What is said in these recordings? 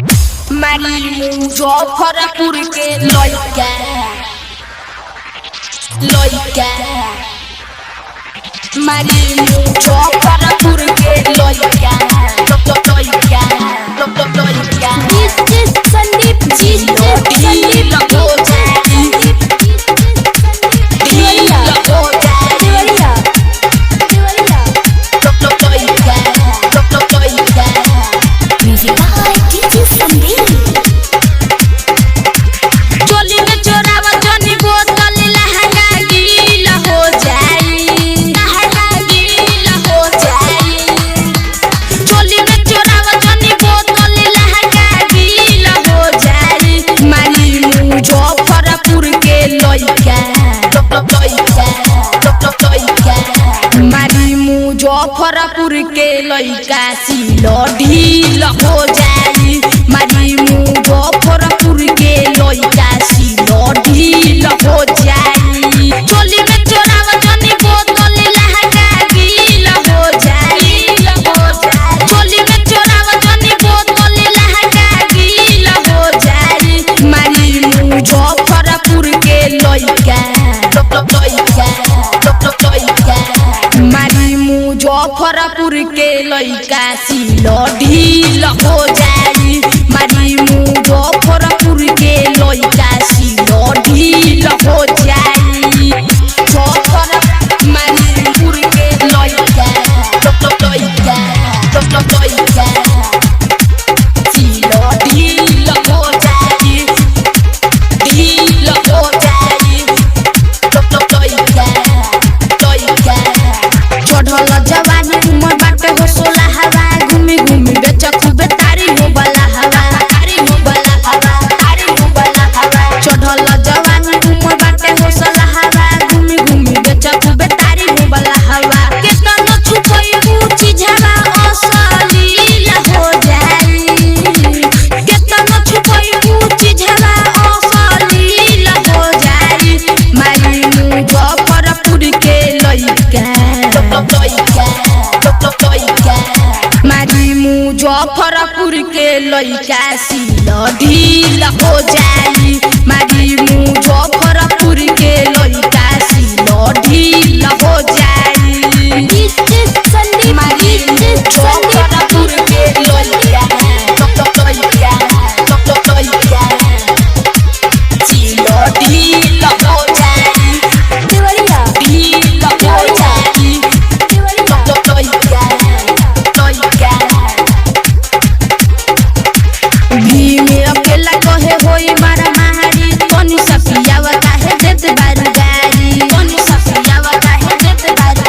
मारी मुजफ्फरपुर के लइका मारी मुजफ्फरपुर के लइका संदीप जी मुजफ्फरपुर के लइका सिलो ढील हो जाई मारी मुजफ्फरपुर के लइका सिलो ढील हो जाई चोली में चोरावा जनी बोतल लहंगा गील हो जाई चोली में चोरावा जनी बोतल लहंगा गील हो जाई मारी मुजफ्फरपुर के लइका मुजफ्फरपुर के लइका सिलो ढील हो जाई मारी मुजफ्फरपुर के लइका सिलो ढील हो जाई मुजफ्फरपुर के लइका सिलो ढील हो जाई चढ़ल जवानी उमर बाटे हो सोला हवा घूमी घूमी बेच खूबे तारी हो बला हवा चढ़ल जवानी उमर बाटे हो सोला हवा घूमी घूमी बेच खूबे तारी हो बला हवा केतनो छुपई ऊंची झवा असलील हो जाई केतनो छुपई ऊंची झवा असलील हो जाई मारी मुजफ्फरपुर के लइका मारी मुजफ्फरपुर के लइका सिलो ढील हो जाई मारी मुजफ्फरपुर के लइका सिलो ढील हो जाई मारी मुजफ्फरपुर के लइका सिलो ढील हो जाई भीमे अकेला कहे होई मारा महारी कोनी सफियावा काहे देत बारू गारी कोनी सफियावा काहे देत बारू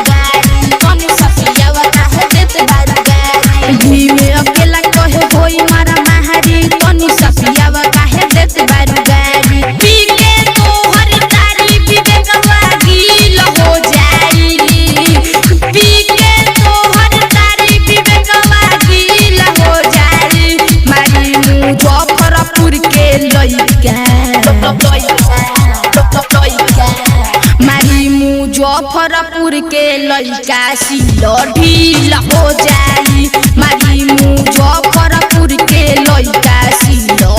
गारी भीमे अकेला कहे होई मारा महारी कोनी सफियावा काहे देत बारू गारी पी के तोहर तारी विवेकवा गील हो जाई पी के तोहर तारी विवेकवा गील हो जाई मारी मुजफ्फरपुर के लइका मारी मुजफ्फरपुर के लइका सिलो ढील हो जाई मारी मुजफ्फरपुर के लइका सिलो